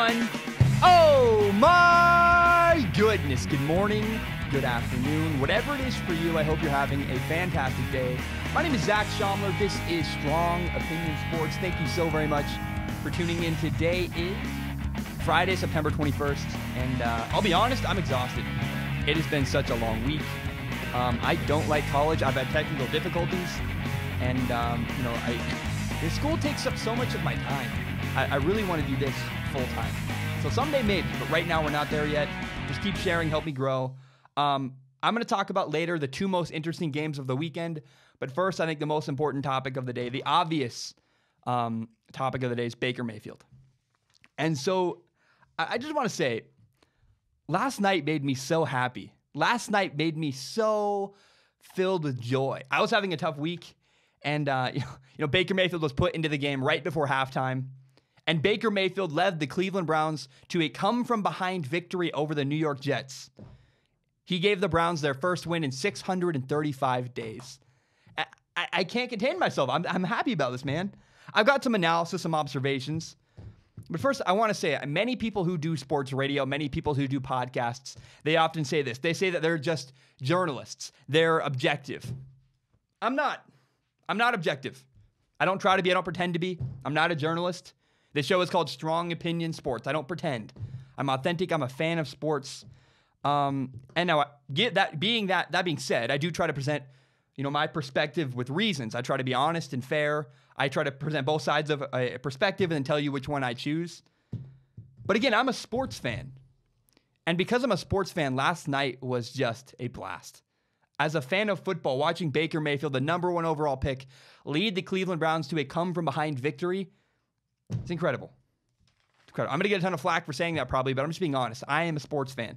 everyone. Oh my goodness. Good morning, good afternoon, whatever it is for you. I hope you're having a fantastic day. My name is Zach Schaumler. This is Strong Opinion Sports. Thank you so very much for tuning in. Today is Friday, September 21st, and I'll be honest, I'm exhausted. It has been such a long week. I don't like college. I've had technical difficulties, and the school takes up so much of my time. I really want to do this full time. So someday maybe, but right now we're not there yet. Just keep sharing, help me grow. I'm going to talk about later the two most interesting games of the weekend. But first, I think the most important topic of the day, the obvious topic of the day, is Baker Mayfield. And so I just want to say, last night made me so happy. Last night made me so filled with joy. I was having a tough week, and Baker Mayfield was put into the game right before halftime. And Baker Mayfield led the Cleveland Browns to a come-from-behind victory over the New York Jets. He gave the Browns their first win in 635 days. I can't contain myself. I'm happy about this, man. I've got some analysis, some observations. But first, I want to say, many people who do sports radio, many people who do podcasts, they often say this. They say that they're just journalists. They're objective. I'm not objective. I don't try to be. I don't pretend to be. I'm not a journalist. This show is called Strong Opinion Sports. I don't pretend. I'm authentic. I'm a fan of sports. And now, that being said, I do try to present, my perspective with reasons. I try to be honest and fair. I try to present both sides of a perspective and then tell you which one I choose. But again, I'm a sports fan. And because I'm a sports fan, last night was just a blast. As a fan of football, watching Baker Mayfield, the number one overall pick, lead the Cleveland Browns to a come-from-behind victory, it's incredible. It's incredible. I'm going to get a ton of flack for saying that probably, but I'm just being honest. I am a sports fan.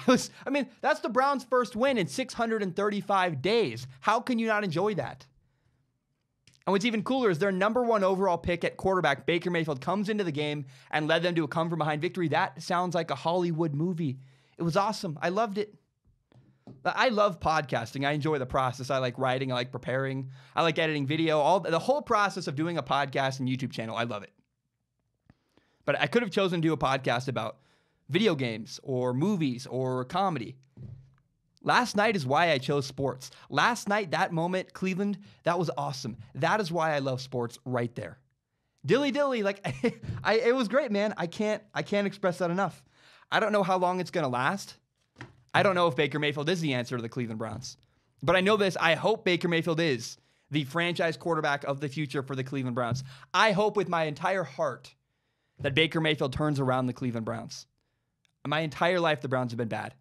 That's the Browns' first win in 635 days. How can you not enjoy that? And what's even cooler is their number one overall pick at quarterback, Baker Mayfield, comes into the game and led them to a come-from-behind victory. That sounds like a Hollywood movie. It was awesome. I loved it. I love podcasting. I enjoy the process. I like writing. I like preparing. I like editing video. The whole process of doing a podcast and YouTube channel, I love it. But I could have chosen to do a podcast about video games or movies or comedy. Last night is why I chose sports. Last night, that moment, Cleveland, that was awesome. That is why I love sports right there. Dilly, it was great, man. I can't express that enough. I don't know how long it's going to last. I don't know if Baker Mayfield is the answer to the Cleveland Browns. But I know this. I hope Baker Mayfield is the franchise quarterback of the future for the Cleveland Browns. I hope with my entire heart that Baker Mayfield turns around the Cleveland Browns. My entire life, the Browns have been bad.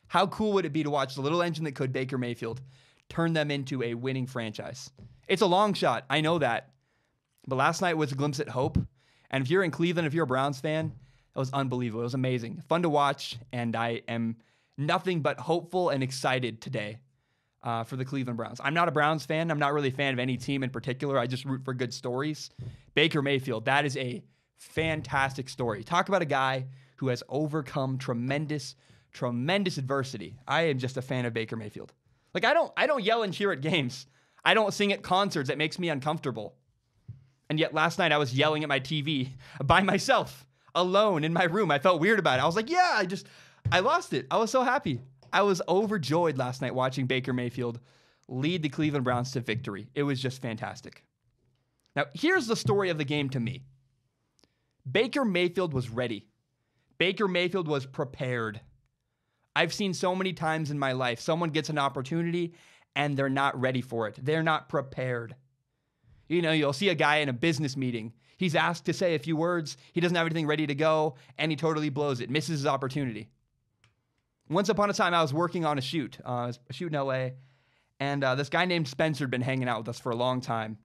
How cool would it be to watch the little engine that could, Baker Mayfield, turn them into a winning franchise? It's a long shot. I know that. But last night was a glimpse at hope. And if you're in Cleveland, if you're a Browns fan, it was unbelievable. It was amazing. Fun to watch. And I am nothing but hopeful and excited today for the Cleveland Browns. I'm not a Browns fan. I'm not really a fan of any team in particular. I just root for good stories. Baker Mayfield, that is a fantastic story. Talk about a guy who has overcome tremendous adversity. I am just a fan of Baker Mayfield. I don't yell and cheer at games. I don't sing at concerts. It makes me uncomfortable. And yet last night I was yelling at my TV by myself, alone in my room. I felt weird about it. I was like, yeah, I lost it. I was so happy. I was overjoyed last night watching Baker Mayfield lead the Cleveland Browns to victory. It was just fantastic. Now, here's the story of the game to me. Baker Mayfield was ready. Baker Mayfield was prepared. I've seen so many times in my life, someone gets an opportunity and they're not ready for it. They're not prepared. You'll see a guy in a business meeting. He's asked to say a few words. He doesn't have anything ready to go, and he totally blows it, misses his opportunity. Once upon a time, I was working on a shoot in LA, and this guy named Spencer had been hanging out with us for a long time,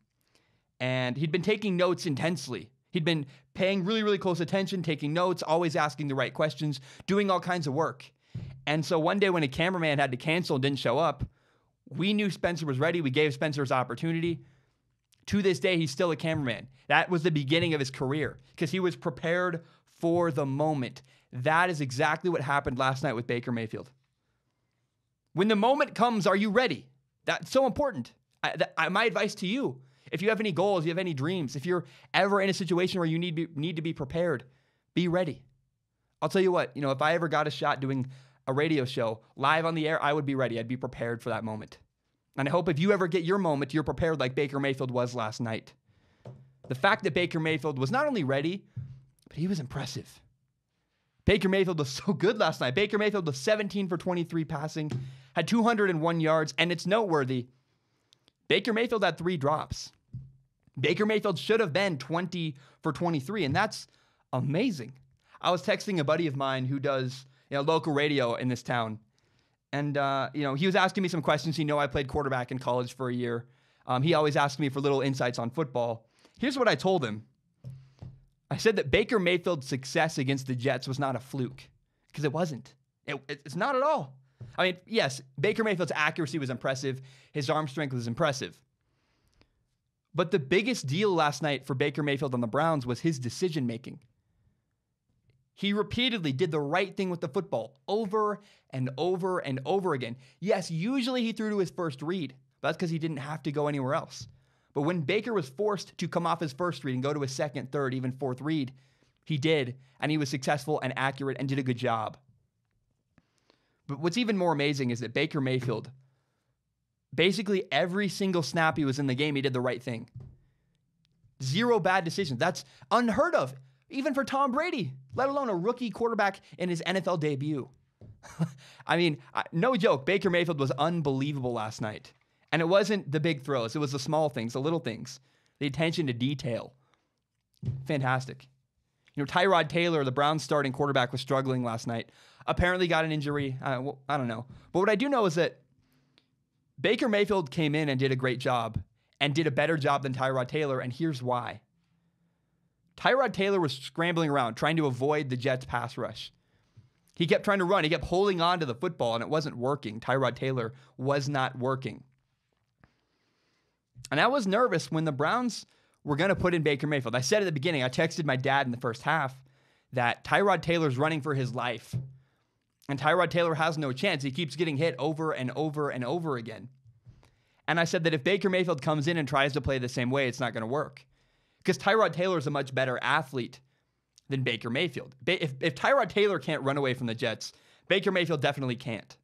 and he'd been taking notes intensely. He'd been paying really, really close attention, taking notes, always asking the right questions, doing all kinds of work. And so one day when a cameraman had to cancel and didn't show up, we knew Spencer was ready. We gave Spencer his opportunity. To this day, he's still a cameraman. That was the beginning of his career because he was prepared for the moment. That is exactly what happened last night with Baker Mayfield. When the moment comes, are you ready? That's so important. My advice to you, if you have any goals, you have any dreams, if you're ever in a situation where you need to be prepared, Be ready. I'll tell you what, if I ever got a shot doing a radio show live on the air, I would be ready. I'd be prepared for that moment. And I hope if you ever get your moment, you're prepared like Baker Mayfield was last night. The fact that Baker Mayfield was not only ready, but he was impressive. Baker Mayfield was so good last night. Baker Mayfield was 17 for 23 passing, had 201 yards, and it's noteworthy. Baker Mayfield had 3 drops. Baker Mayfield should have been 20 for 23, and that's amazing. I was texting a buddy of mine who does local radio in this town, and he was asking me some questions. I played quarterback in college for a year. He always asked me for little insights on football. Here's what I told him. I said that Baker Mayfield's success against the Jets was not a fluke, because it wasn't. It's not at all. I mean, yes, Baker Mayfield's accuracy was impressive. His arm strength was impressive. But the biggest deal last night for Baker Mayfield on the Browns was his decision-making. He repeatedly did the right thing with the football over and over and over again. Yes, usually he threw to his first read. But that's because he didn't have to go anywhere else. But when Baker was forced to come off his first read and go to his second, third, even fourth read, he did, and he was successful and accurate and did a good job. But what's even more amazing is that Baker Mayfield, basically every single snap he was in the game, he did the right thing. 0 bad decisions. That's unheard of, even for Tom Brady, let alone a rookie quarterback in his NFL debut. I mean, no joke, Baker Mayfield was unbelievable last night. And it wasn't the big throws. It was the small things, the little things, the attention to detail. Fantastic. Tyrod Taylor, the Browns starting quarterback, was struggling last night. Apparently got an injury. I don't know. But what I do know is that Baker Mayfield came in and did a great job and did a better job than Tyrod Taylor. And here's why. Tyrod Taylor was scrambling around, trying to avoid the Jets' pass rush. He kept trying to run. He kept holding on to the football, and it wasn't working. Tyrod Taylor was not working. And I was nervous when the Browns were going to put in Baker Mayfield. I said at the beginning, I texted my dad in the first half that Tyrod Taylor's running for his life. And Tyrod Taylor has no chance. He keeps getting hit over and over and over again. And I said that if Baker Mayfield comes in and tries to play the same way, it's not going to work. Because Tyrod Taylor is a much better athlete than Baker Mayfield. If Tyrod Taylor can't run away from the Jets, Baker Mayfield definitely can't.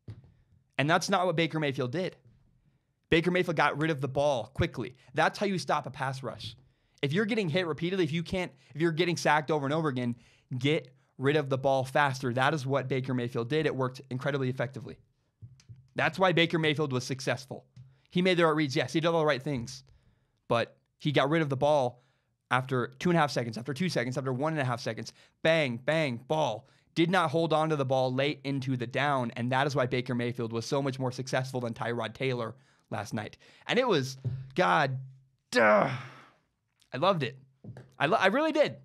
And that's not what Baker Mayfield did. Baker Mayfield got rid of the ball quickly. That's how you stop a pass rush. If you're getting hit repeatedly, if you're getting sacked over and over again, get rid of the ball faster. That is what Baker Mayfield did. It worked incredibly effectively. That's why Baker Mayfield was successful. He made the right reads. Yes, he did all the right things. But he got rid of the ball after 2.5 seconds, after 2 seconds, after 1.5 seconds. Bang, bang, ball. Did not hold on to the ball late into the down. And that is why Baker Mayfield was so much more successful than Tyrod Taylor last night. And it was, God, I loved it. I really did.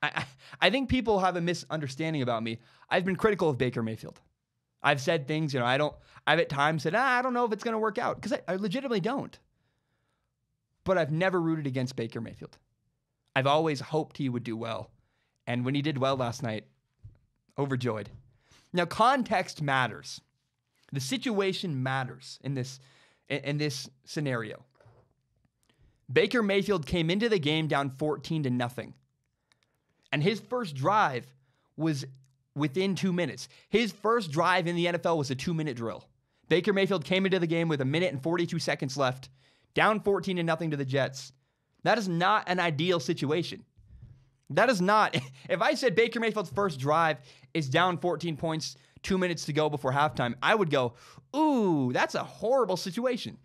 I think people have a misunderstanding about me. I've been critical of Baker Mayfield. I've said things, I've at times said, I don't know if it's going to work out, because I legitimately don't. But I've never rooted against Baker Mayfield. I've always hoped he would do well. And when he did well last night, overjoyed. Now, context matters. The situation matters in this scenario. Baker Mayfield came into the game down 14-0. And his first drive was within 2 minutes. His first drive in the NFL was a 2-minute drill. Baker Mayfield came into the game with 1 minute and 42 seconds left, down 14-0 to the Jets. That is not an ideal situation. That is not. If I said Baker Mayfield's first drive is down 14 points, 2 minutes to go before halftime, I would go, ooh, that's a horrible situation.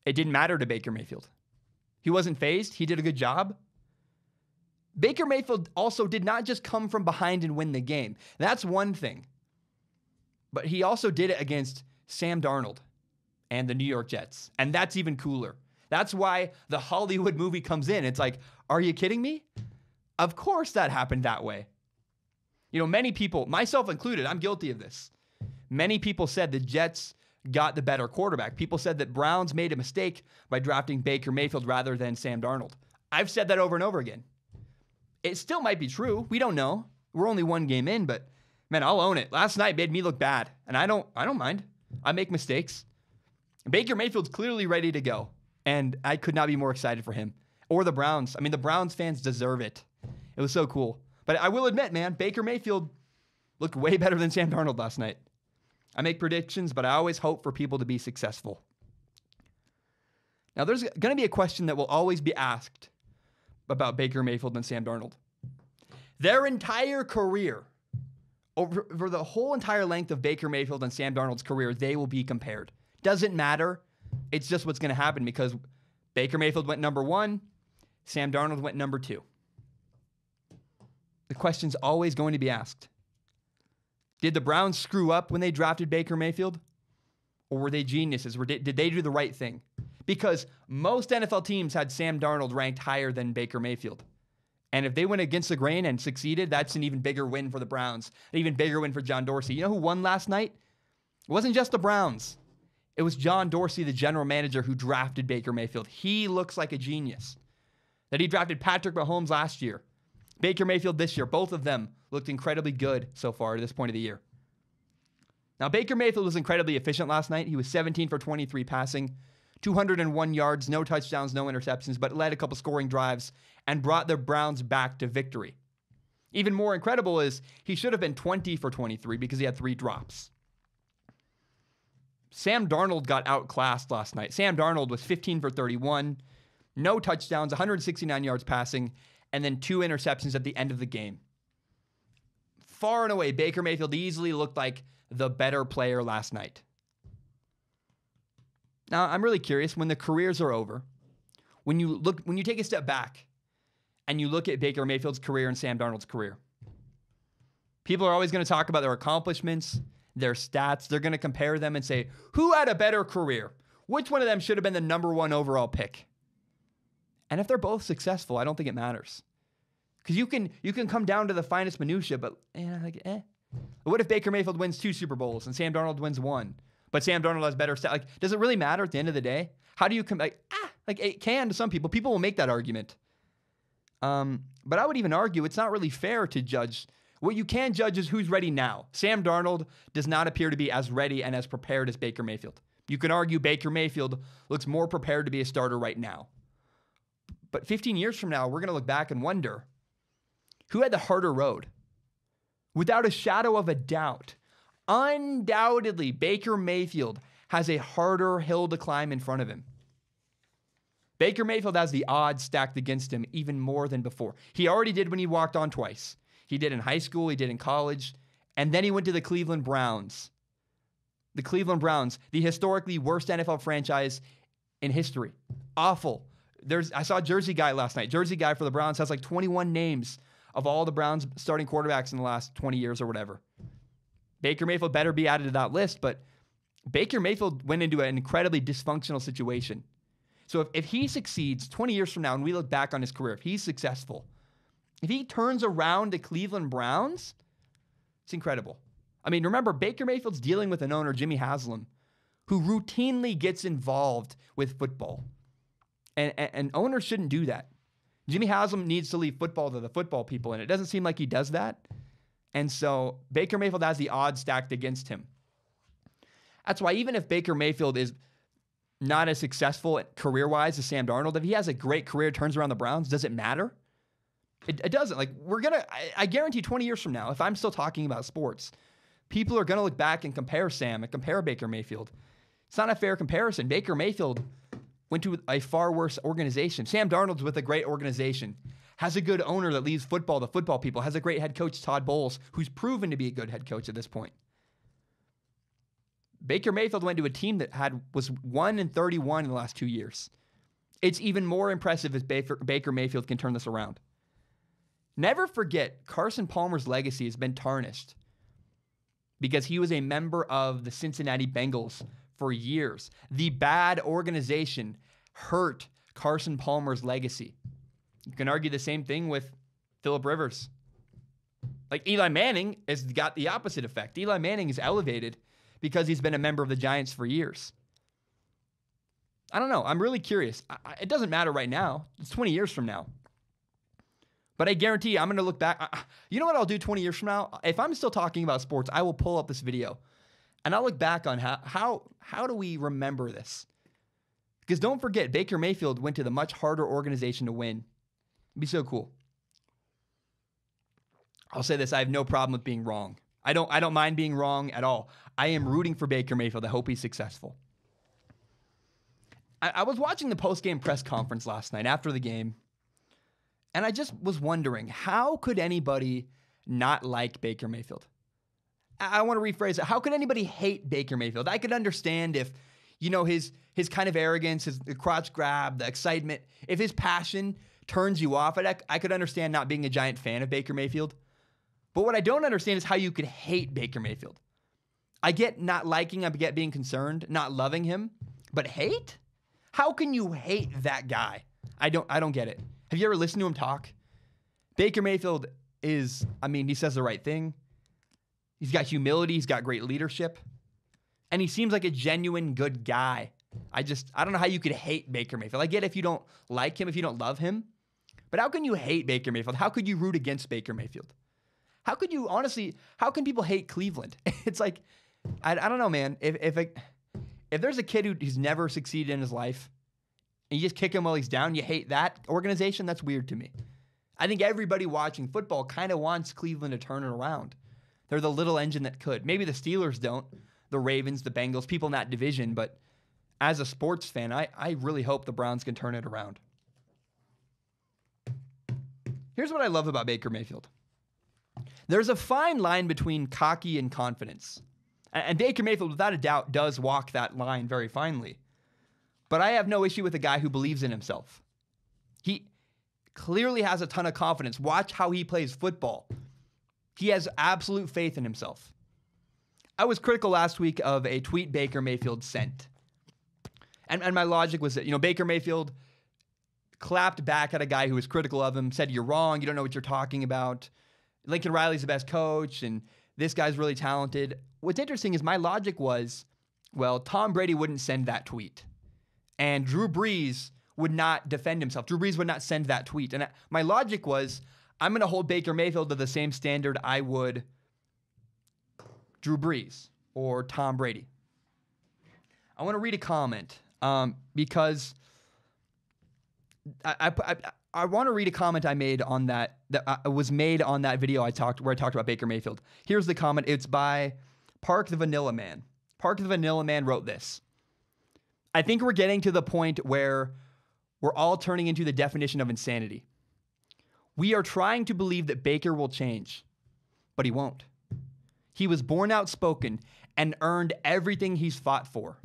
It didn't matter to Baker Mayfield. He wasn't fazed. He did a good job. Baker Mayfield also did not just come from behind and win the game. That's one thing. But he also did it against Sam Darnold and the New York Jets. And that's even cooler. That's why the Hollywood movie comes in. It's like, are you kidding me? Of course that happened that way. Many people, myself included, I'm guilty of this. Many people said the Jets got the better quarterback. People said that Browns made a mistake by drafting Baker Mayfield rather than Sam Darnold. I've said that over and over again. It still might be true. We don't know. We're only one game in, but man, I'll own it. Last night made me look bad, and I don't mind. I make mistakes. Baker Mayfield's clearly ready to go, and I could not be more excited for him or the Browns. I mean, the Browns fans deserve it. It was so cool. But I will admit, man, Baker Mayfield looked way better than Sam Darnold last night. I make predictions, but I always hope for people to be successful. Now, there's going to be a question that will always be asked about Baker Mayfield and Sam Darnold. Their entire career, over the whole entire length of Baker Mayfield and Sam Darnold's career, they will be compared. Doesn't matter. It's just what's going to happen because Baker Mayfield went number 1, Sam Darnold went number 2. The question's always going to be asked. Did the Browns screw up when they drafted Baker Mayfield? Or were they geniuses? Did they do the right thing? Because most NFL teams had Sam Darnold ranked higher than Baker Mayfield. And if they went against the grain and succeeded, that's an even bigger win for the Browns. An even bigger win for John Dorsey. You know who won last night? It wasn't just the Browns. It was John Dorsey, the general manager, who drafted Baker Mayfield. He looks like a genius. That he drafted Patrick Mahomes last year. Baker Mayfield this year. Both of them looked incredibly good so far at this point of the year. Now, Baker Mayfield was incredibly efficient last night. He was 17 for 23 passing, 201 yards, no touchdowns, no interceptions, but led a couple scoring drives and brought the Browns back to victory. Even more incredible is he should have been 20 for 23 because he had 3 drops. Sam Darnold got outclassed last night. Sam Darnold was 15 for 31, no touchdowns, 169 yards passing, and then 2 interceptions at the end of the game. Far and away, Baker Mayfield easily looked like the better player last night. Now, I'm really curious, when the careers are over, when you take a step back and you look at Baker Mayfield's career and Sam Darnold's career, people are always going to talk about their accomplishments, their stats. They're going to compare them and say, who had a better career? Which one of them should have been the number 1 overall pick? And if they're both successful, I don't think it matters. Because you can come down to the finest minutia, but what if Baker Mayfield wins 2 Super Bowls and Sam Darnold wins 1? But Sam Darnold has better stats. Does it really matter at the end of the day? How do you it can to some people. People will make that argument. But I would even argue it's not really fair to judge. What you can judge is who's ready now. Sam Darnold does not appear to be as ready and as prepared as Baker Mayfield. You can argue Baker Mayfield looks more prepared to be a starter right now. But 15 years from now, we're going to look back and wonder, who had the harder road? Without a shadow of a doubt, undoubtedly, Baker Mayfield has a harder hill to climb in front of him. Baker Mayfield has the odds stacked against him even more than before. He already did when he walked on twice. He did in high school, he did in college, and then he went to the Cleveland Browns. The Cleveland Browns, the historically worst NFL franchise in history. Awful. I saw a Jersey Guy last night. Jersey Guy for the Browns has like 21 names of all the Browns starting quarterbacks in the last 20 years or whatever. Baker Mayfield better be added to that list, but Baker Mayfield went into an incredibly dysfunctional situation. So if he succeeds 20 years from now and we look back on his career, if he's successful, if he turns around the Cleveland Browns, it's incredible. I mean, remember, Baker Mayfield's dealing with an owner, Jimmy Haslam, who routinely gets involved with football. And owners shouldn't do that. Jimmy Haslam needs to leave football to the football people, and it doesn't seem like he does that. And so Baker Mayfield has the odds stacked against him. That's why even if Baker Mayfield is not as successful career-wise as Sam Darnold, if he has a great career, turns around the Browns, does it matter? It doesn't. I guarantee 20 years from now, if I'm still talking about sports, people are going to look back and compare Sam and compare Baker Mayfield. It's not a fair comparison. Baker Mayfield went to a far worse organization. Sam Darnold's with a great organization, has a good owner that leaves football to football people, has a great head coach, Todd Bowles, who's proven to be a good head coach at this point. Baker Mayfield went to a team that was 1-31 in the last 2 years. It's even more impressive if Baker Mayfield can turn this around. Never forget, Carson Palmer's legacy has been tarnished because he was a member of the Cincinnati Bengals for years. The bad organization hurt Carson Palmer's legacy. You can argue the same thing with Phillip Rivers. Like Eli Manning has got the opposite effect. Eli Manning is elevated because he's been a member of the Giants for years. I don't know. I'm really curious. It doesn't matter right now. It's 20 years from now. But I guarantee you, I'm going to look back. You know what I'll do 20 years from now? If I'm still talking about sports, I will pull up this video. And I'll look back on how do we remember this? Because don't forget, Baker Mayfield went to the much harder organization to win. It'd be so cool. I'll say this, I have no problem with being wrong. I don't mind being wrong at all. I am rooting for Baker Mayfield. I hope he's successful. I was watching the post-game press conference last night after the game, and I just was wondering, how could anybody not like Baker Mayfield? I want to rephrase it. How could anybody hate Baker Mayfield? I could understand if, his kind of arrogance, his crotch grab, the excitement, if his passion turns you off, I could understand not being a giant fan of Baker Mayfield. But what I don't understand is how you could hate Baker Mayfield. I get not liking, I get being concerned, not loving him, but hate? How can you hate that guy? I don't get it. Have you ever listened to him talk? Baker Mayfield he says the right thing. He's got humility, he's got great leadership, and he seems like a genuine good guy. I don't know how you could hate Baker Mayfield. I get if you don't like him, if you don't love him, but how can you hate Baker Mayfield? How could you root against Baker Mayfield? How could you, honestly, how can people hate Cleveland? It's like, I don't know, man. If there's a kid who's never succeeded in his life, and you just kick him while he's down, you hate that organization, that's weird to me. I think everybody watching football kind of wants Cleveland to turn it around. They're the little engine that could. Maybe the Steelers don't, the Ravens, the Bengals, people in that division, but as a sports fan, I really hope the Browns can turn it around. Here's what I love about Baker Mayfield. There's a fine line between cocky and confidence. And Baker Mayfield, without a doubt, does walk that line very finely. But I have no issue with a guy who believes in himself. He clearly has a ton of confidence. Watch how he plays football. He has absolute faith in himself. I was critical last week of a tweet Baker Mayfield sent. And my logic was that, Baker Mayfield clapped back at a guy who was critical of him, said, "You're wrong, you don't know what you're talking about. Lincoln Riley's the best coach, and this guy's really talented." What's interesting is my logic was, well, Tom Brady wouldn't send that tweet. And Drew Brees would not defend himself. Drew Brees would not send that tweet. And my logic was, I'm going to hold Baker Mayfield to the same standard I would Drew Brees or Tom Brady. I want to read a comment because I want to read a comment I made on that was made on that video where I talked about Baker Mayfield. Here's the comment. It's by Park the Vanilla Man. Park the Vanilla Man wrote this. "I think we're getting to the point where we're all turning into the definition of insanity. We are trying to believe that Baker will change, but he won't. He was born outspoken and earned everything he's fought for."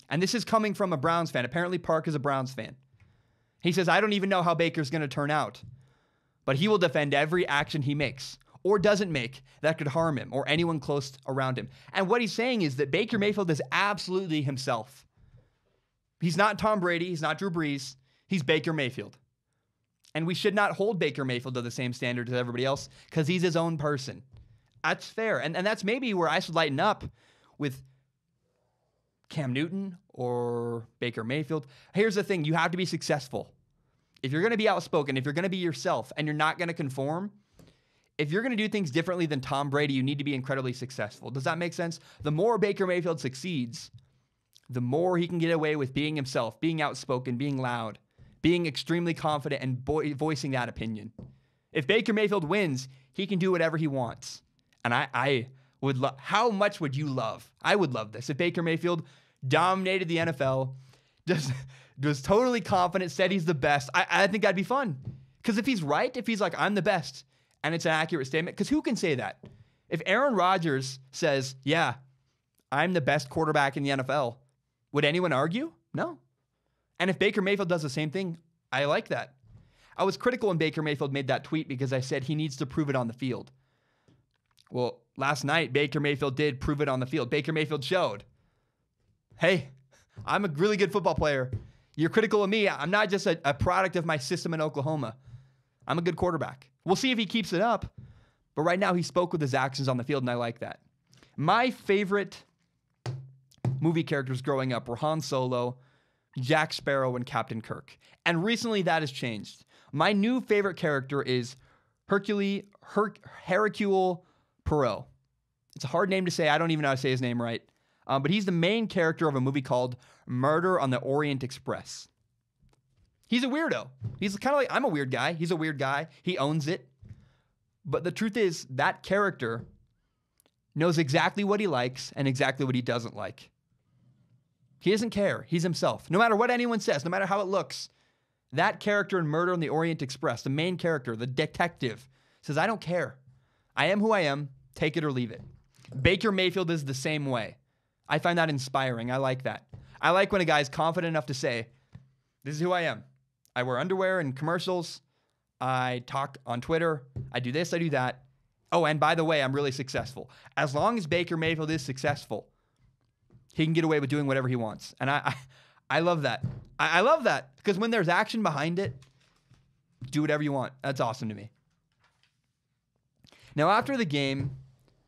And this is coming from a Browns fan. Apparently Park is a Browns fan. He says, "I don't even know how Baker's going to turn out, but he will defend every action he makes or doesn't make that could harm him or anyone close around him." And what he's saying is that Baker Mayfield is absolutely himself. He's not Tom Brady. He's not Drew Brees. He's Baker Mayfield. And we should not hold Baker Mayfield to the same standard as everybody else because he's his own person. That's fair. And that's maybe where I should lighten up with Cam Newton or Baker Mayfield. Here's the thing. You have to be successful. If you're going to be outspoken, if you're going to be yourself and you're not going to conform, if you're going to do things differently than Tom Brady, you need to be incredibly successful. Does that make sense? The more Baker Mayfield succeeds, the more he can get away with being himself, being outspoken, being loud, being extremely confident, and voicing that opinion. If Baker Mayfield wins, he can do whatever he wants. And I would love, how much would you love? I would love this. If Baker Mayfield dominated the NFL, just was totally confident, said he's the best, I think that'd be fun. Because if he's right, if he's like, I'm the best, and it's an accurate statement, because who can say that? If Aaron Rodgers says, yeah, I'm the best quarterback in the NFL, would anyone argue? No. And if Baker Mayfield does the same thing, I like that. I was critical when Baker Mayfield made that tweet because I said he needs to prove it on the field. Well, last night, Baker Mayfield did prove it on the field. Baker Mayfield showed, hey, I'm a really good football player. You're critical of me. I'm not just a product of my system in Oklahoma. I'm a good quarterback. We'll see if he keeps it up. But right now, he spoke with his actions on the field, and I like that. My favorite movie characters growing up were Han Solo, Jack Sparrow, and Captain Kirk. And recently, that has changed. My new favorite character is Hercule Poirot. It's a hard name to say. I don't even know how to say his name right. But he's the main character of a movie called Murder on the Orient Express. He's a weirdo. He's kind of like, I'm a weird guy. He's a weird guy. He owns it. But the truth is that character knows exactly what he likes and exactly what he doesn't like. He doesn't care. He's himself. No matter what anyone says, no matter how it looks, that character in Murder on the Orient Express, the main character, the detective, says, I don't care. I am who I am. Take it or leave it. Baker Mayfield is the same way. I find that inspiring. I like that. I like when a guy's confident enough to say, this is who I am. I wear underwear in commercials. I talk on Twitter. I do this, I do that. Oh, and by the way, I'm really successful. As long as Baker Mayfield is successful, he can get away with doing whatever he wants. And I love that. I love that because when there's action behind it, do whatever you want. That's awesome to me. Now, after the game,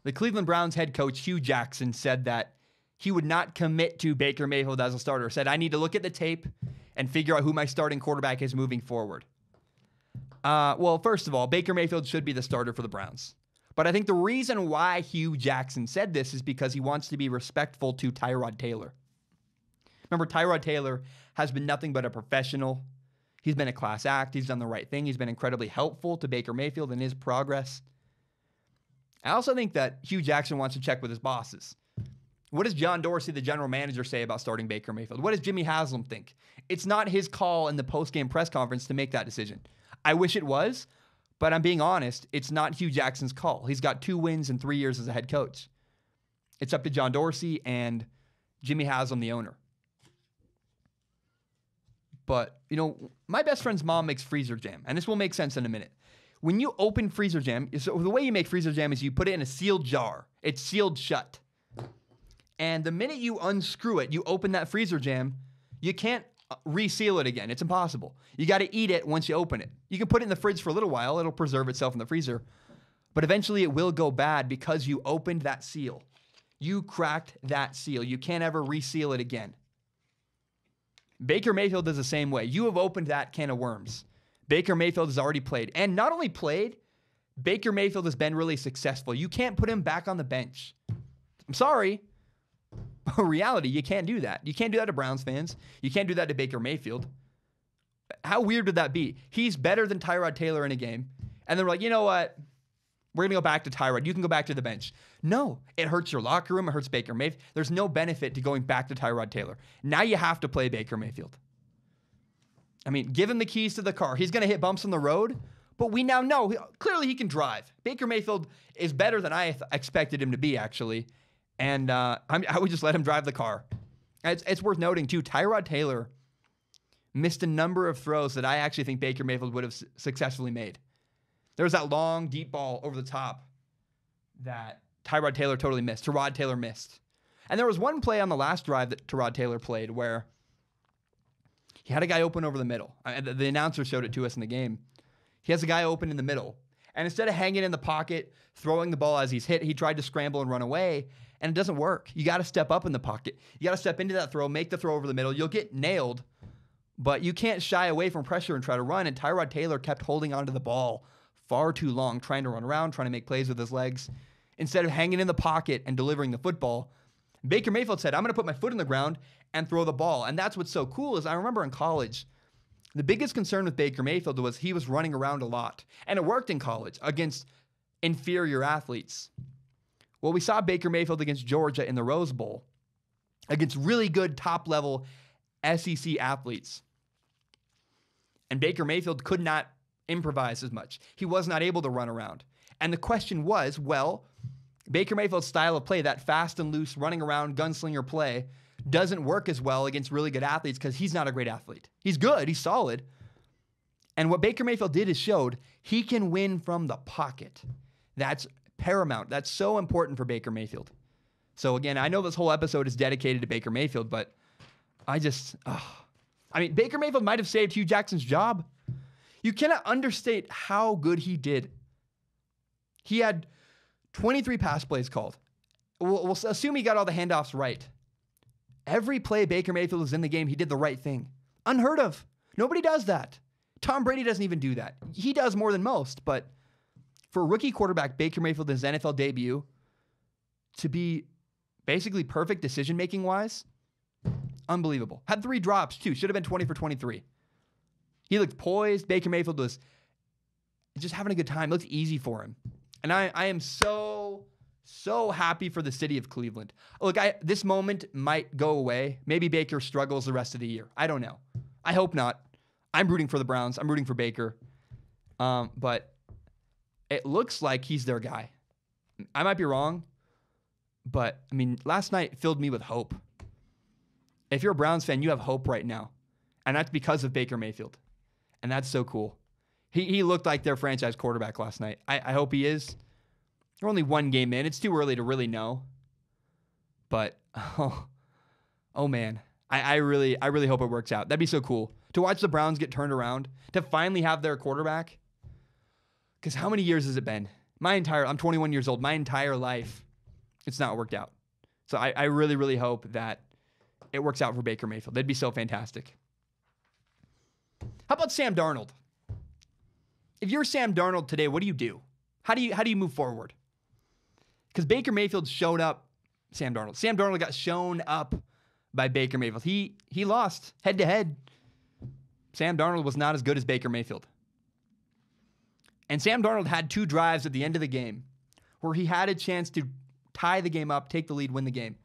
the Cleveland Browns head coach, Hugh Jackson, said that he would not commit to Baker Mayfield as a starter. Said, I need to look at the tape and figure out who my starting quarterback is moving forward. Well, first of all, Baker Mayfield should be the starter for the Browns. But I think the reason why Hugh Jackson said this is because he wants to be respectful to Tyrod Taylor. Remember, Tyrod Taylor has been nothing but a professional. He's been a class act. He's done the right thing. He's been incredibly helpful to Baker Mayfield in his progress. I also think that Hugh Jackson wants to check with his bosses. What does John Dorsey, the general manager, say about starting Baker Mayfield? What does Jimmy Haslam think? It's not his call in the post-game press conference to make that decision. I wish it was, but I'm being honest, it's not Hugh Jackson's call. He's got 2 wins in 3 years as a head coach. It's up to John Dorsey and Jimmy Haslam, the owner. But, my best friend's mom makes freezer jam, and this will make sense in a minute. When you open freezer jam, so the way you make freezer jam is you put it in a sealed jar. It's sealed shut. And the minute you unscrew it, you open that freezer jam, you can't reseal it again. It's impossible. You got to eat it once you open it. You can put it in the fridge for a little while. It'll preserve itself in the freezer. But eventually it will go bad because you opened that seal. You cracked that seal. You can't ever reseal it again. Baker Mayfield is the same way. You have opened that can of worms. Baker Mayfield has already played. And not only played, Baker Mayfield has been really successful. You can't put him back on the bench. I'm sorry. Reality, you can't do that. You can't do that to Browns fans. You can't do that to Baker Mayfield. How weird would that be? He's better than Tyrod Taylor in a game. And they're like, you know what? We're going to go back to Tyrod. You can go back to the bench. No, it hurts your locker room. It hurts Baker Mayfield. There's no benefit to going back to Tyrod Taylor. Now you have to play Baker Mayfield. I mean, give him the keys to the car. He's going to hit bumps on the road, but we now know clearly he can drive. Baker Mayfield is better than I expected him to be, actually. And I would just let him drive the car. It's worth noting, too, Tyrod Taylor missed a number of throws that I actually think Baker Mayfield would have successfully made. There was that long, deep ball over the top that Tyrod Taylor totally missed. Tyrod Taylor missed. And there was one play on the last drive that Tyrod Taylor played where he had a guy open over the middle. The announcer showed it to us in the game. He has a guy open in the middle. And instead of hanging in the pocket, throwing the ball as he's hit, he tried to scramble and run away. And it doesn't work. You got to step up in the pocket. You got to step into that throw, make the throw over the middle. You'll get nailed, but you can't shy away from pressure and try to run. And Tyrod Taylor kept holding onto the ball far too long, trying to run around, trying to make plays with his legs, instead of hanging in the pocket and delivering the football. Baker Mayfield said, I'm going to put my foot in the ground and throw the ball. And that's what's so cool is I remember in college, the biggest concern with Baker Mayfield was he was running around a lot. And it worked in college against inferior athletes. Well, we saw Baker Mayfield against Georgia in the Rose Bowl, against really good top-level SEC athletes. And Baker Mayfield could not improvise as much. He was not able to run around. And the question was, well, Baker Mayfield's style of play, that fast and loose, running around, gunslinger play, doesn't work as well against really good athletes because he's not a great athlete. He's good. He's solid. And what Baker Mayfield did is showed he can win from the pocket. That's paramount. That's so important for Baker Mayfield. So again, I know this whole episode is dedicated to Baker Mayfield, but Baker Mayfield might have saved Hugh Jackson's job. You cannot understate how good he did. He had 23 pass plays called. We'll assume he got all the handoffs right. Every play Baker Mayfield was in the game, he did the right thing. Unheard of. Nobody does that. Tom Brady doesn't even do that. He does more than most, but for a rookie quarterback, Baker Mayfield, his NFL debut, to be basically perfect decision-making wise, unbelievable. Had 3 drops, too. Should have been 20 for 23. He looked poised. Baker Mayfield was just having a good time. It looks easy for him. And I am so happy for the city of Cleveland. Look, this moment might go away. Maybe Baker struggles the rest of the year. I don't know. I hope not. I'm rooting for the Browns. I'm rooting for Baker. But it looks like he's their guy. I might be wrong, but, I mean, last night filled me with hope. If you're a Browns fan, you have hope right now. And that's because of Baker Mayfield. And that's so cool. He looked like their franchise quarterback last night. I hope he is. We're only one game in. It's too early to really know. But, oh man. I really hope it works out. That'd be so cool. To watch the Browns get turned around. To finally have their quarterback. Because how many years has it been? I'm 21 years old. My entire life, it's not worked out. So I really hope that it works out for Baker Mayfield. That'd be so fantastic. How about Sam Darnold? If you're Sam Darnold today, what do you do? How do you move forward? Because Baker Mayfield showed up. Sam Darnold got shown up by Baker Mayfield. He lost head to head. Sam Darnold was not as good as Baker Mayfield. And Sam Darnold had 2 drives at the end of the game where he had a chance to tie the game up, take the lead, win the game.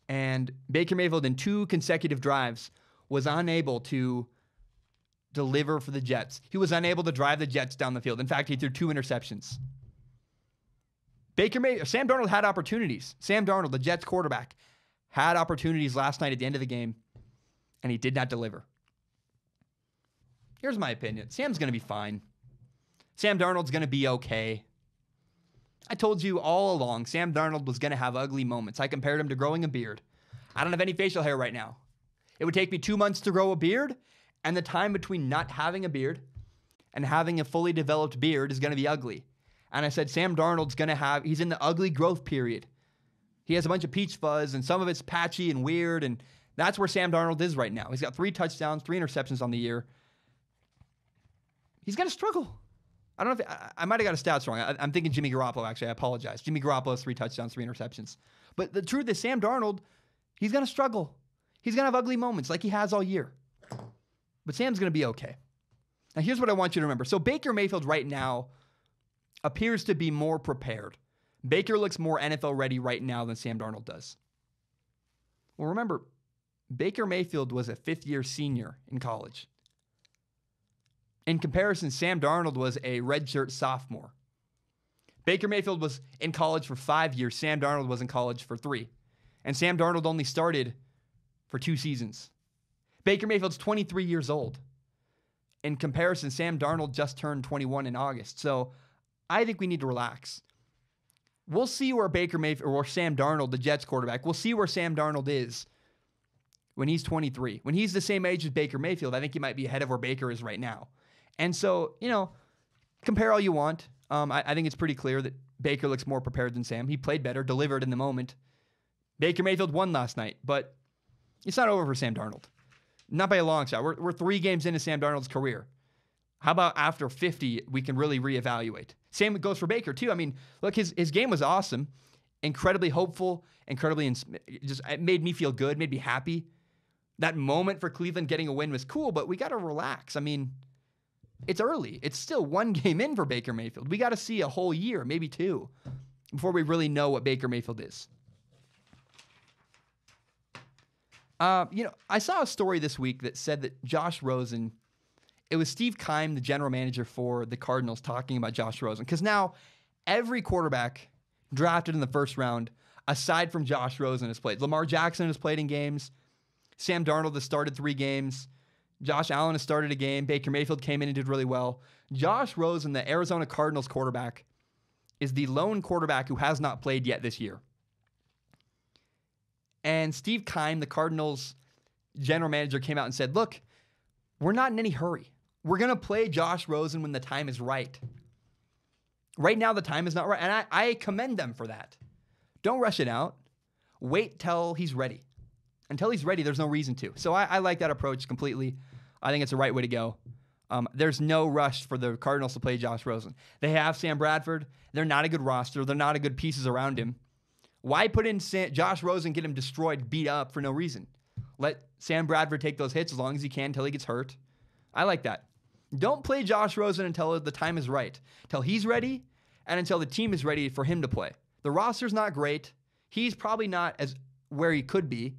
And Baker Mayfield in 2 consecutive drives was unable to deliver for the Jets. He was unable to drive the Jets down the field. In fact, he threw 2 interceptions. Sam Darnold had opportunities. Sam Darnold, the Jets quarterback, had opportunities last night at the end of the game, and he did not deliver. Here's my opinion. Sam's going to be fine. Sam Darnold's going to be okay. I told you all along, Sam Darnold was going to have ugly moments. I compared him to growing a beard. I don't have any facial hair right now. It would take me 2 months to grow a beard, and the time between not having a beard and having a fully developed beard is going to be ugly. And I said, Sam Darnold's going to he's in the ugly growth period. He has a bunch of peach fuzz, and some of it's patchy and weird, and that's where Sam Darnold is right now. He's got 3 touchdowns, 3 interceptions on the year. He's going to struggle. I don't know if I might have got his stats wrong. I'm thinking Jimmy Garoppolo, actually. I apologize. Jimmy Garoppolo has 3 touchdowns, 3 interceptions. But the truth is, Sam Darnold, he's going to struggle. He's going to have ugly moments like he has all year. But Sam's going to be okay. Now, here's what I want you to remember. So Baker Mayfield right now appears to be more prepared. Baker looks more NFL ready right now than Sam Darnold does. Well, remember, Baker Mayfield was a 5th-year senior in college. In comparison, Sam Darnold was a redshirt sophomore. Baker Mayfield was in college for 5 years. Sam Darnold was in college for 3. And Sam Darnold only started for 2 seasons. Baker Mayfield's 23 years old. In comparison, Sam Darnold just turned 21 in August. So I think we need to relax. We'll see where Baker Mayfield or Sam Darnold, the Jets quarterback, we'll see where Sam Darnold is when he's 23. When he's the same age as Baker Mayfield, I think he might be ahead of where Baker is right now. And so, compare all you want. I think it's pretty clear that Baker looks more prepared than Sam. He played better, delivered in the moment. Baker Mayfield won last night, but it's not over for Sam Darnold. Not by a long shot. We're 3 games into Sam Darnold's career. How about after 50, we can really reevaluate? Same goes for Baker, too. I mean, look, his game was awesome. Incredibly hopeful. It made me feel good, made me happy. That moment for Cleveland getting a win was cool, but we got to relax. I mean, it's early. It's still 1 game in for Baker Mayfield. We got to see a whole year, maybe 2, before we really know what Baker Mayfield is. I saw a story this week that said that Josh Rosen, it was Steve Keim, the general manager for the Cardinals, talking about Josh Rosen. Because now every quarterback drafted in the first round, aside from Josh Rosen, has played. Lamar Jackson has played in games. Sam Darnold has started 3 games. Josh Allen has started a game. Baker Mayfield came in and did really well. Josh Rosen, the Arizona Cardinals quarterback, is the lone quarterback who has not played yet this year. And Steve Keim, the Cardinals general manager, came out and said, look, we're not in any hurry. We're going to play Josh Rosen when the time is right. Right now, the time is not right. And I commend them for that. Don't rush it out. Wait till he's ready. Until he's ready, there's no reason to. So I like that approach completely. I think it's the right way to go. There's no rush for the Cardinals to play Josh Rosen. They have Sam Bradford. They're not a good roster. They're not a good pieces around him. Why put in Josh Rosen, get him destroyed, beat up for no reason? Let Sam Bradford take those hits as long as he can until he gets hurt. I like that. Don't play Josh Rosen until the time is right, until he's ready, and until the team is ready for him to play. The roster's not great. He's probably not as where he could be.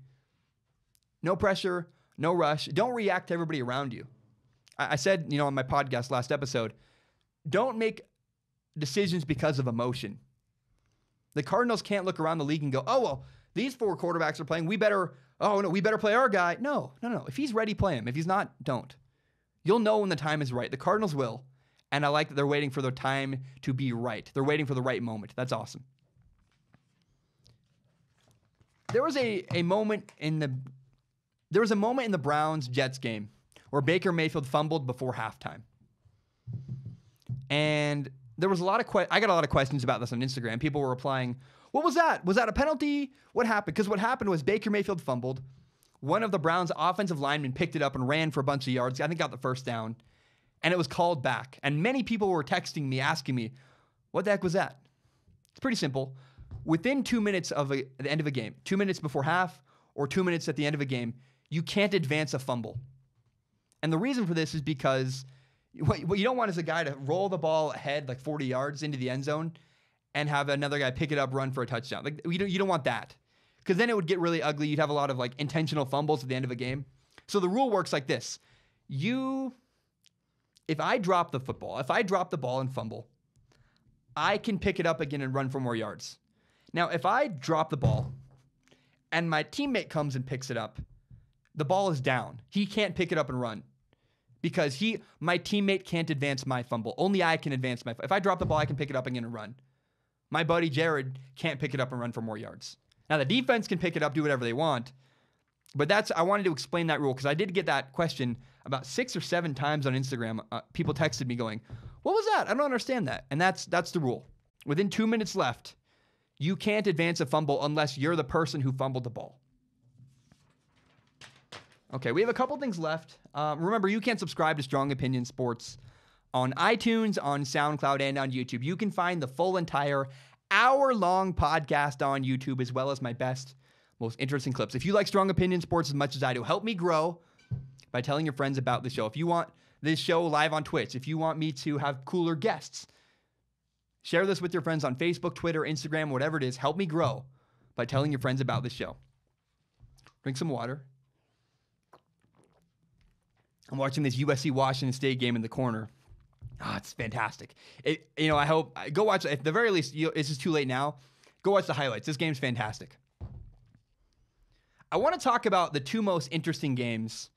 No pressure, no rush. Don't react to everybody around you. I said, on my podcast last episode, don't make decisions because of emotion. The Cardinals can't look around the league and go, oh, well, these 4 quarterbacks are playing. We better play our guy. No. If he's ready, play him. If he's not, don't. You'll know when the time is right. The Cardinals will. And I like that they're waiting for their time to be right. They're waiting for the right moment. That's awesome. There was a moment in the Browns-Jets game where Baker Mayfield fumbled before halftime. And there was I got a lot of questions about this on Instagram. People were replying, what was that? Was that a penalty? What happened? Because what happened was Baker Mayfield fumbled. One of the Browns' offensive linemen picked it up and ran for a bunch of yards. I think got the first down. And it was called back. And many people were texting me, asking me, what the heck was that? It's pretty simple. Within 2 minutes of the end of a game, 2 minutes before half or 2 minutes at the end of a game, you can't advance a fumble. And the reason for this is because what you don't want is a guy to roll the ball ahead like 40 yards into the end zone and have another guy pick it up, run for a touchdown. Like you don't want that, because then it would get really ugly. You'd have a lot of like intentional fumbles at the end of a game. So the rule works like this. If I drop the ball and fumble, I can pick it up again and run for more yards. Now, if I drop the ball and my teammate comes and picks it up, the ball is down. He can't pick it up and run because my teammate can't advance my fumble. Only I can advance my. If I drop the ball, I can pick it up again and run. My buddy Jared can't pick it up and run for more yards. Now, the defense can pick it up, do whatever they want. But I wanted to explain that rule because I did get that question about 6 or 7 times on Instagram. People texted me going, what was that? I don't understand that. And that's the rule. Within 2 minutes left, you can't advance a fumble unless you're the person who fumbled the ball. Okay, we have a couple things left. Remember, you can subscribe to Strong Opinion Sports on iTunes, on SoundCloud, and on YouTube. You can find the full entire hour-long podcast on YouTube, as well as my best, most interesting clips. If you like Strong Opinion Sports as much as I do, help me grow by telling your friends about the show. If you want this show live on Twitch, if you want me to have cooler guests, share this with your friends on Facebook, Twitter, Instagram, whatever it is. Help me grow by telling your friends about the show. Drink some water. I'm watching this USC Washington State game in the corner. It's fantastic. I hope go watch. At the very least, it's just too late now. Go watch the highlights. This game's fantastic. I want to talk about the 2 most interesting games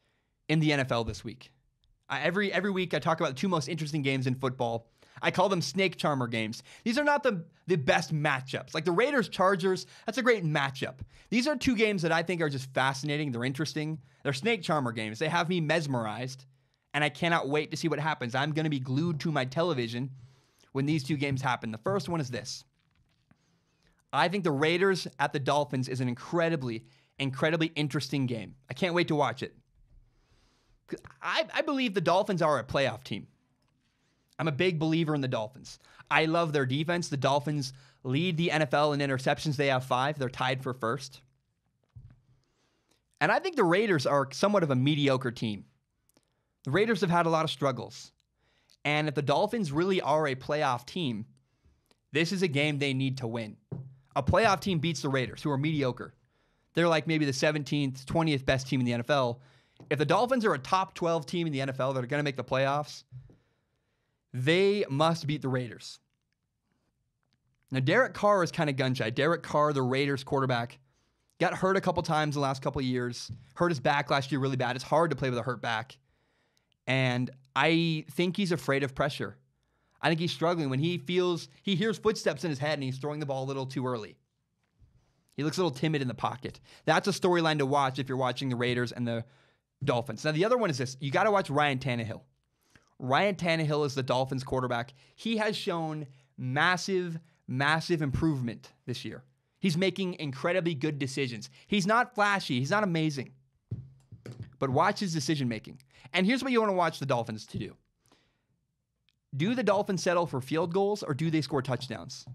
in the NFL this week. Every week I talk about the 2 most interesting games in football. I call them snake charmer games. These are not the best matchups. Like the Raiders-Chargers, that's a great matchup. These are 2 games that I think are just fascinating. They're interesting. They're snake charmer games. They have me mesmerized, and I cannot wait to see what happens. I'm going to be glued to my television when these 2 games happen. The first one is this. I think the Raiders at the Dolphins is an incredibly interesting game. I can't wait to watch it. I believe the Dolphins are a playoff team. I'm a big believer in the Dolphins. I love their defense. The Dolphins lead the NFL in interceptions. They have 5. They're tied for first. And I think the Raiders are somewhat of a mediocre team. The Raiders have had a lot of struggles. And if the Dolphins really are a playoff team, this is a game they need to win. A playoff team beats the Raiders, who are mediocre. They're like maybe the 17th, 20th best team in the NFL. If the Dolphins are a top 12 team in the NFL that are going to make the playoffs, they must beat the Raiders. Now, Derek Carr is kind of gun-shy. Derek Carr, the Raiders quarterback, got hurt a couple times the last couple of years. Hurt his back last year really bad. It's hard to play with a hurt back. And I think he's afraid of pressure. I think he's struggling when he hears footsteps in his head and he's throwing the ball a little too early. He looks a little timid in the pocket. That's a storyline to watch if you're watching the Raiders and the Dolphins. Now, the other one is this. You got to watch Ryan Tannehill. Ryan Tannehill is the Dolphins quarterback. He has shown massive improvement this year. He's making incredibly good decisions. He's not flashy. He's not amazing. But watch his decision-making. And here's what you want to watch the Dolphins to do. Do the Dolphins settle for field goals or do they score touchdowns?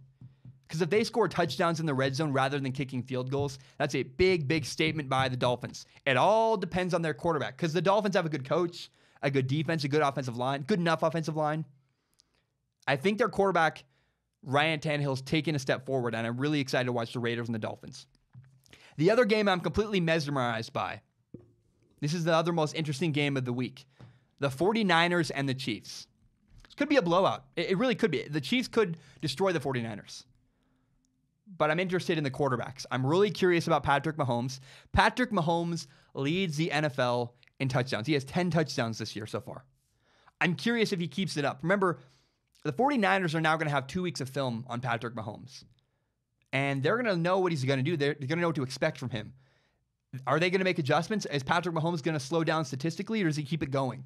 Because if they score touchdowns in the red zone rather than kicking field goals, that's a big statement by the Dolphins. It all depends on their quarterback because the Dolphins have a good coach, a good defense, a good offensive line, good enough offensive line. I think their quarterback, Ryan Tannehill's taken a step forward, and I'm really excited to watch the Raiders and the Dolphins. The other game I'm completely mesmerized by, this is the other most interesting game of the week, the 49ers and the Chiefs. This could be a blowout. It really could be. The Chiefs could destroy the 49ers. But I'm interested in the quarterbacks. I'm really curious about Patrick Mahomes. Patrick Mahomes leads the NFL in touchdowns. He has 10 touchdowns this year so far. I'm curious if he keeps it up. Remember, the 49ers are now going to have 2 weeks of film on Patrick Mahomes. And they're going to know what he's going to do. They're going to know what to expect from him. Are they going to make adjustments? Is Patrick Mahomes going to slow down statistically, or does he keep it going?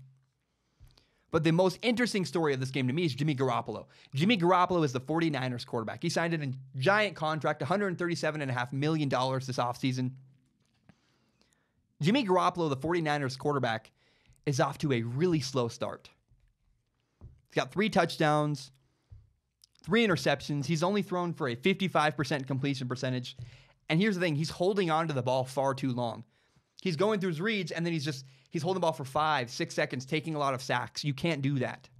But the most interesting story of this game to me is Jimmy Garoppolo. Jimmy Garoppolo is the 49ers quarterback. He signed a giant contract, $137.5 million this offseason. Jimmy Garoppolo, the 49ers quarterback, is off to a really slow start. He's got 3 touchdowns, 3 interceptions. He's only thrown for a 55% completion percentage. And here's the thing, he's holding on to the ball far too long. He's going through his reads, and then he's holding the ball for 5-6 seconds, taking a lot of sacks. You can't do that.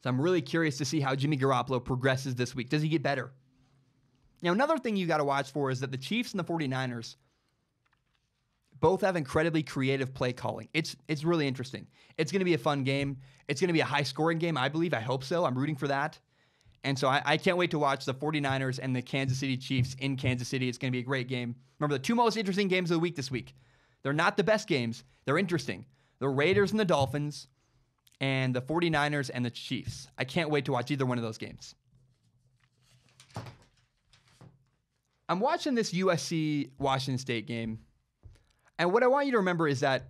So I'm really curious to see how Jimmy Garoppolo progresses this week. Does he get better? Now, another thing you got to watch for is that the Chiefs and the 49ers both have incredibly creative play calling. It's really interesting. It's going to be a fun game. It's going to be a high-scoring game, I believe. I hope so. I'm rooting for that. And so I can't wait to watch the 49ers and the Kansas City Chiefs in Kansas City. It's going to be a great game. Remember, the 2 most interesting games of the week this week. They're not the best games. They're interesting. The Raiders and the Dolphins and the 49ers and the Chiefs. I can't wait to watch either one of those games. I'm watching this USC-Washington State game. And what I want you to remember is that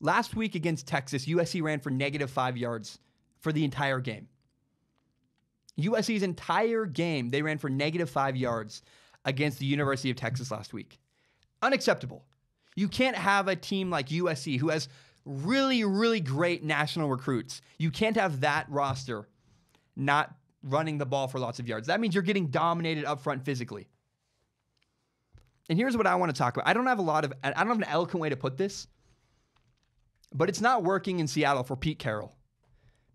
last week against Texas, USC ran for -5 yards for the entire game. USC's entire game, they ran for -5 yards against the University of Texas last week. Unacceptable. You can't have a team like USC who has really, really great national recruits. You can't have that roster not running the ball for lots of yards. That means you're getting dominated up front physically. And here's what I want to talk about. I don't have an eloquent way to put this, but it's not working in Seattle for Pete Carroll.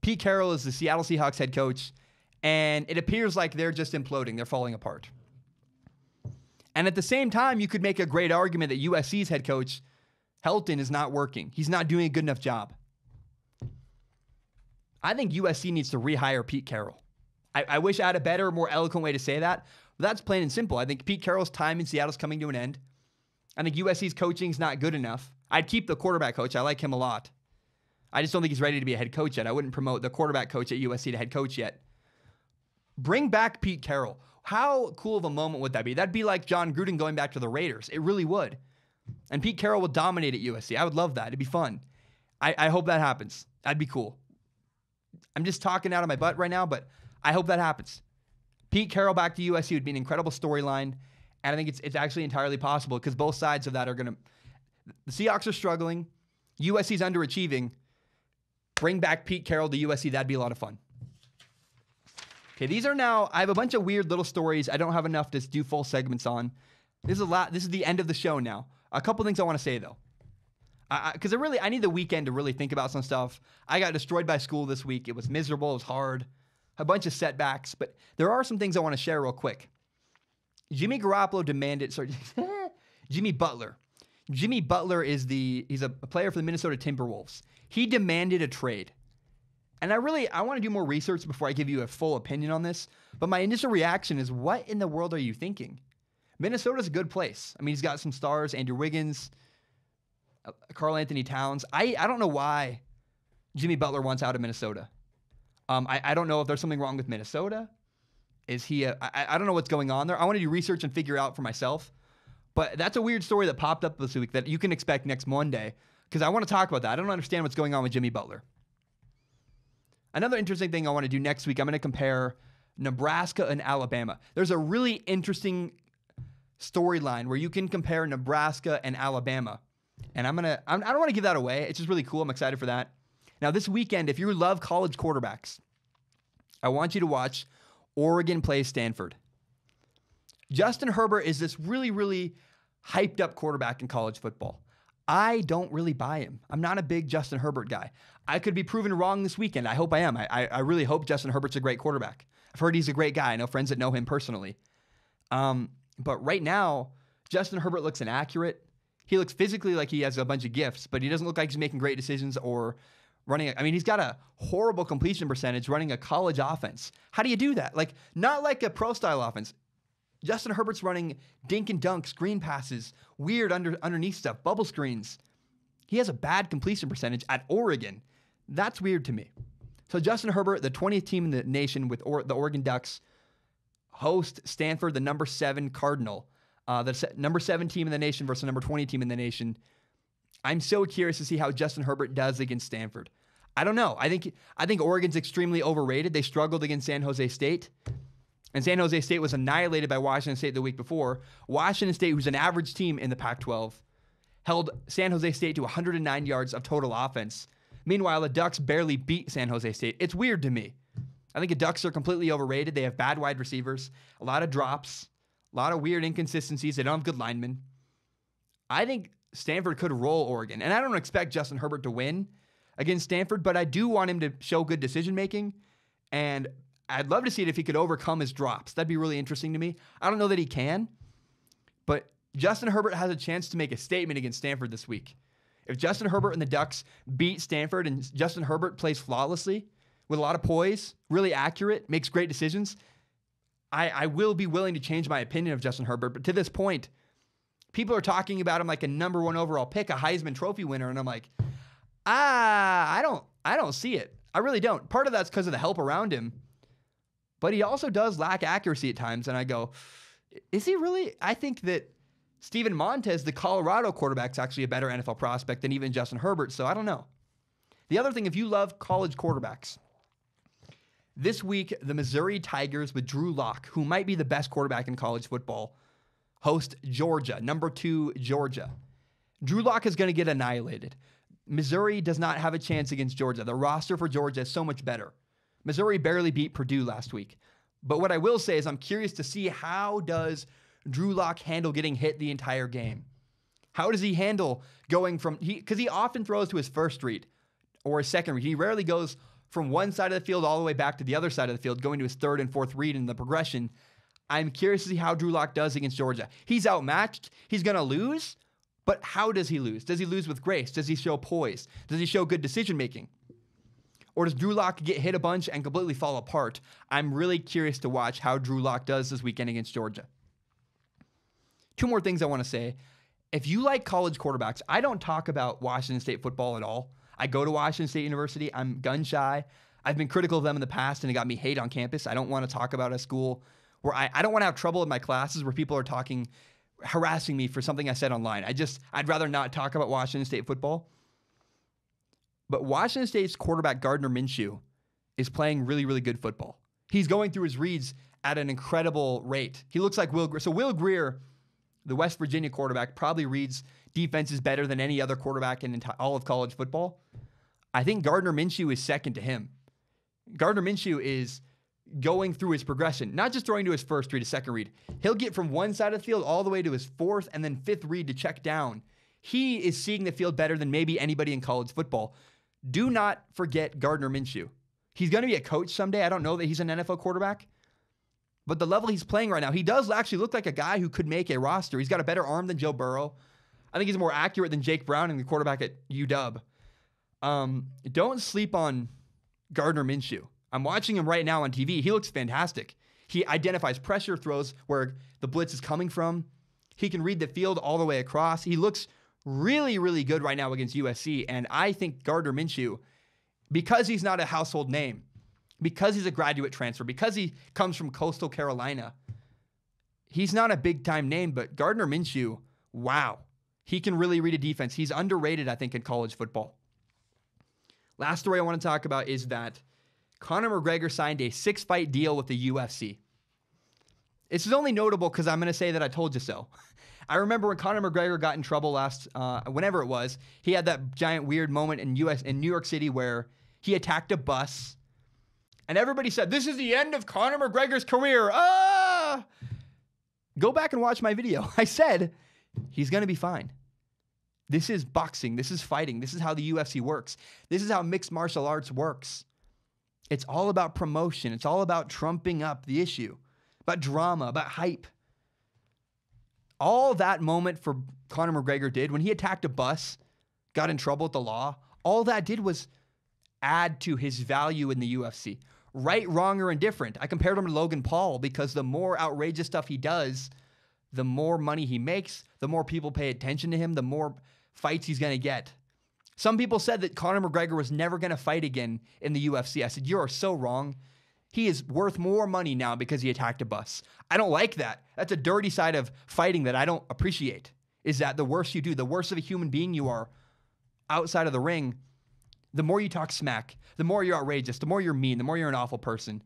Pete Carroll is the Seattle Seahawks head coach, and it appears like they're just imploding. They're falling apart. And at the same time, you could make a great argument that USC's head coach, Helton, is not working. He's not doing a good enough job. I think USC needs to rehire Pete Carroll. I wish I had a better, more eloquent way to say that. But that's plain and simple. I think Pete Carroll's time in Seattle is coming to an end. I think USC's coaching is not good enough. I'd keep the quarterback coach. I like him a lot. I just don't think he's ready to be a head coach yet. I wouldn't promote the quarterback coach at USC to head coach yet. Bring back Pete Carroll. How cool of a moment would that be? That'd be like John Gruden going back to the Raiders. It really would. And Pete Carroll would dominate at USC. I would love that. It'd be fun. I hope that happens. That'd be cool. I'm just talking out of my butt right now, but I hope that happens. Pete Carroll back to USC would be an incredible storyline, and I think it's actually entirely possible because both sides of that are going to... The Seahawks are struggling. USC's underachieving. Bring back Pete Carroll to USC. That'd be a lot of fun. Okay, these are now... I have a bunch of weird little stories I don't have enough to do full segments on. This is the end of the show now. A couple things I want to say, though. Because I need the weekend to really think about some stuff. I got destroyed by school this week. It was miserable. It was hard. A bunch of setbacks. But there are some things I want to share real quick. Jimmy Garoppolo demanded... Sorry. Jimmy Butler. Jimmy Butler he's a player for the Minnesota Timberwolves. He demanded a trade. And I want to do more research before I give you a full opinion on this. But my initial reaction is, what in the world are you thinking? Minnesota's a good place. I mean, he's got some stars, Andrew Wiggins, Karl Anthony Towns. I don't know why Jimmy Butler wants out of Minnesota. I don't know if there's something wrong with Minnesota. Is he I don't know what's going on there. I want to do research and figure out for myself. But that's a weird story that popped up this week that you can expect next Monday because I want to talk about that. I don't understand what's going on with Jimmy Butler. Another interesting thing I want to do next week, I'm going to compare Nebraska and Alabama. There's a really interesting storyline where you can compare Nebraska and Alabama. And I don't want to give that away. It's just really cool. I'm excited for that. Now, this weekend, if you love college quarterbacks, I want you to watch Oregon play Stanford. Justin Herbert is this really, really hyped up quarterback in college football. I don't really buy him. I'm not a big Justin Herbert guy. I could be proven wrong this weekend. I hope I am. I really hope Justin Herbert's a great quarterback. I've heard he's a great guy. I know friends that know him personally. But right now, Justin Herbert looks inaccurate. He looks physically like he has a bunch of gifts, but he doesn't look like he's making great decisions or running. He's got a horrible completion percentage running a college offense. How do you do that? Not like a pro-style offense. Justin Herbert's running dink and dunk, screen passes, weird underneath stuff, bubble screens. He has a bad completion percentage at Oregon. That's weird to me. So Justin Herbert, the 20th team in the nation with the Oregon Ducks, host Stanford, the number 7 Cardinal, the number 7 team in the nation versus the number 20 team in the nation. I'm so curious to see how Justin Herbert does against Stanford. I don't know. I think Oregon's extremely overrated. They struggled against San Jose State. And San Jose State was annihilated by Washington State the week before. Washington State, who's an average team in the Pac-12, held San Jose State to 109 yards of total offense. Meanwhile, the Ducks barely beat San Jose State. It's weird to me. I think the Ducks are completely overrated. They have bad wide receivers, a lot of drops, a lot of weird inconsistencies. They don't have good linemen. I think Stanford could roll Oregon. And I don't expect Justin Herbert to win against Stanford, but I do want him to show good decision-making. And I'd love to see it if he could overcome his drops. That'd be really interesting to me. I don't know that he can, but Justin Herbert has a chance to make a statement against Stanford this week. If Justin Herbert and the Ducks beat Stanford and Justin Herbert plays flawlessly with a lot of poise, really accurate, makes great decisions, I will be willing to change my opinion of Justin Herbert. But to this point, people are talking about him like a number 1 overall pick, a Heisman Trophy winner, and I'm like, I don't see it. I really don't. Part of that's because of the help around him. But he also does lack accuracy at times. And I go, is he really? I think that Steven Montez, the Colorado quarterback, is actually a better NFL prospect than even Justin Herbert. So I don't know. The other thing, if you love college quarterbacks, this week, the Missouri Tigers with Drew Lock, who might be the best quarterback in college football, host Georgia, number 2 Georgia. Drew Lock is going to get annihilated. Missouri does not have a chance against Georgia. The roster for Georgia is so much better. Missouri barely beat Purdue last week. But what I will say is I'm curious to see how does Drew Lock handle getting hit the entire game? How does he handle going from, because he often throws to his first read or his second read. He rarely goes from one side of the field all the way back to the other side of the field, going to his third and fourth read in the progression. I'm curious to see how Drew Lock does against Georgia. He's outmatched. He's going to lose. But how does he lose? Does he lose with grace? Does he show poise? Does he show good decision-making? Or does Drew Lock get hit a bunch and completely fall apart? I'm really curious to watch how Drew Lock does this weekend against Georgia. 2 more things I want to say. If you like college quarterbacks, I don't talk about Washington State football at all. I go to Washington State University. I'm gun shy. I've been critical of them in the past, and it got me hate on campus. I don't want to talk about a school where I don't want to have trouble in my classes where people are harassing me for something I said online. I'd rather not talk about Washington State football. But Washington State's quarterback, Gardner Minshew, is playing really, really good football. He's going through his reads at an incredible rate. He looks like Will Grier. So Will Grier, the West Virginia quarterback, probably reads defenses better than any other quarterback in all of college football. I think Gardner Minshew is second to him. Gardner Minshew is going through his progression, not just throwing to his first read, his second read. He'll get from one side of the field all the way to his fourth and then fifth read to check down. He is seeing the field better than maybe anybody in college football. Do not forget Gardner Minshew. He's going to be a coach someday. I don't know that he's an NFL quarterback, but the level he's playing right now, he does actually look like a guy who could make a roster. He's got a better arm than Joe Burrow. I think he's more accurate than Jake Browning, the quarterback at UW. Don't sleep on Gardner Minshew. I'm watching him right now on TV. He looks fantastic. He identifies pressure throws where the blitz is coming from. He can read the field all the way across. He looks really, really good right now against USC. And I think Gardner Minshew, because he's not a household name, because he's a graduate transfer, because he comes from Coastal Carolina, he's not a big-time name, but Gardner Minshew, wow. He can really read a defense. He's underrated, I think, in college football. Last story I want to talk about is that Conor McGregor signed a 6-fight deal with the UFC. This is only notable because I'm going to say that I told you so. I remember when Conor McGregor got in trouble whenever it was, he had that giant weird moment in New York City where he attacked a bus, and everybody said, "This is the end of Conor McGregor's career." Go back and watch my video. I said, he's going to be fine. This is boxing. This is fighting. This is how the UFC works. This is how mixed martial arts works. It's all about promotion. It's all about trumping up the issue, about drama, about hype. All that moment for Conor McGregor did when he attacked a bus, got in trouble with the law, all that did was add to his value in the UFC. Right, wrong, or indifferent. I compared him to Logan Paul because the more outrageous stuff he does, the more money he makes, the more people pay attention to him, the more fights he's going to get. Some people said that Conor McGregor was never going to fight again in the UFC. I said, you are so wrong. He is worth more money now because he attacked a bus. I don't like that. That's a dirty side of fighting that I don't appreciate, is that the worse you do, the worse of a human being you are outside of the ring, the more you talk smack, the more you're outrageous, the more you're mean, the more you're an awful person,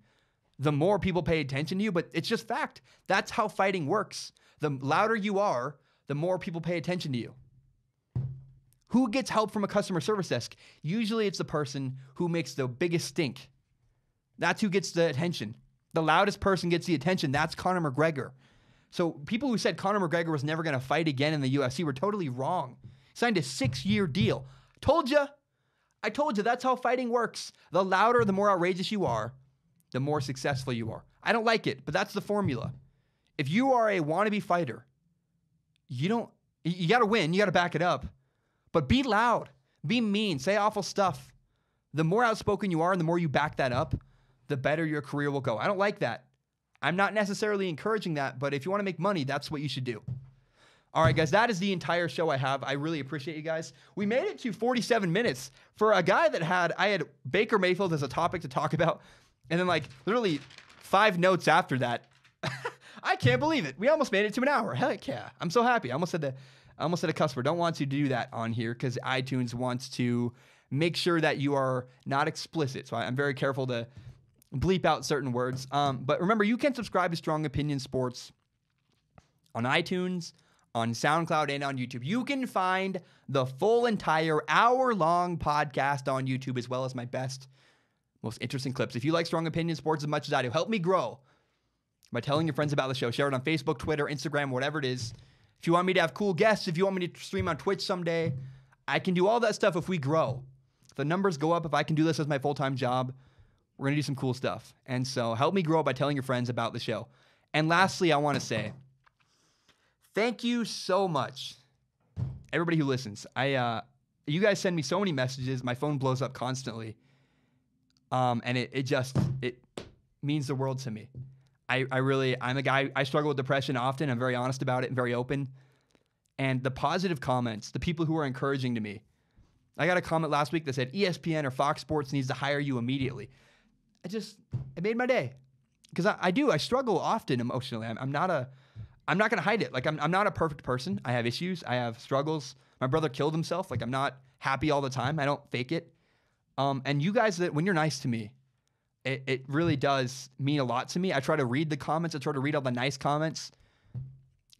the more people pay attention to you. But it's just fact. That's how fighting works. The louder you are, the more people pay attention to you. Who gets help from a customer service desk? Usually it's the person who makes the biggest stink. That's who gets the attention. The loudest person gets the attention. That's Conor McGregor. So people who said Conor McGregor was never going to fight again in the UFC were totally wrong. Signed a 6-year deal. I told you that's how fighting works. The louder, the more outrageous you are, the more successful you are. I don't like it, but that's the formula. If you are a wannabe fighter, you got to win. You got to back it up. But be loud, be mean, say awful stuff. The more outspoken you are and the more you back that up, the better your career will go. I don't like that. I'm not necessarily encouraging that, but if you want to make money, that's what you should do. All right, guys, that is the entire show I have. I really appreciate you guys. We made it to 47 minutes for a guy that I had Baker Mayfield as a topic to talk about, and then literally 5 notes after that. I can't believe it. We almost made it to an hour. Heck yeah. I'm so happy. I almost said a cuss word. Don't want to do that on here because iTunes wants to make sure that you are not explicit. So I'm very careful to bleep out certain words. But remember, you can subscribe to Strong Opinion Sports on iTunes, on SoundCloud, and on YouTube. You can find the full entire hour-long podcast on YouTube, as well as my best, most interesting clips. If you like Strong Opinion Sports as much as I do, help me grow by telling your friends about the show. Share it on Facebook, Twitter, Instagram, whatever it is. If you want me to have cool guests, if you want me to stream on Twitch someday, I can do all that stuff if we grow. If the numbers go up, if I can do this as my full-time job, we're going to do some cool stuff. And so help me grow by telling your friends about the show. And lastly, I want to say thank you so much, everybody who listens. You guys send me so many messages. My phone blows up constantly. And it means the world to me. I'm a guy, I struggle with depression often. I'm very honest about it and very open. And the positive comments, the people who are encouraging to me. I got a comment last week that said ESPN or Fox Sports needs to hire you immediately. It made my day. Because I struggle often emotionally. I'm not going to hide it. I'm not a perfect person. I have issues. I have struggles. My brother killed himself. I'm not happy all the time. I don't fake it. And you guys, when you're nice to me, it really does mean a lot to me. I try to read the comments. I try to read all the nice comments.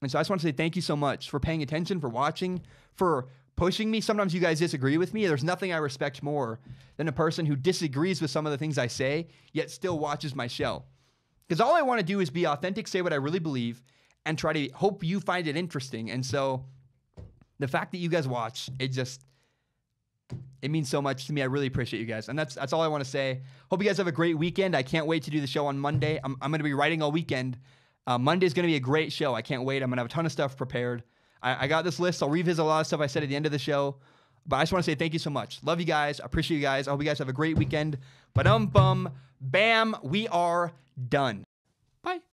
And so I just want to say thank you so much for paying attention, for watching, for pushing me. Sometimes you guys disagree with me. There's nothing I respect more than a person who disagrees with some of the things I say, yet still watches my show. Because all I want to do is be authentic, say what I really believe, and try to hope you find it interesting. And so the fact that you guys watch, it means so much to me. I really appreciate you guys. And that's all I want to say. Hope you guys have a great weekend. I can't wait to do the show on Monday. I'm going to be writing all weekend. Monday's going to be a great show. I can't wait. I'm going to have a ton of stuff prepared. I got this list. I'll revisit a lot of stuff I said at the end of the show. But I just want to say thank you so much. Love you guys. Appreciate you guys. I hope you guys have a great weekend. Ba-dum-bum. Bam. We are done. Bye.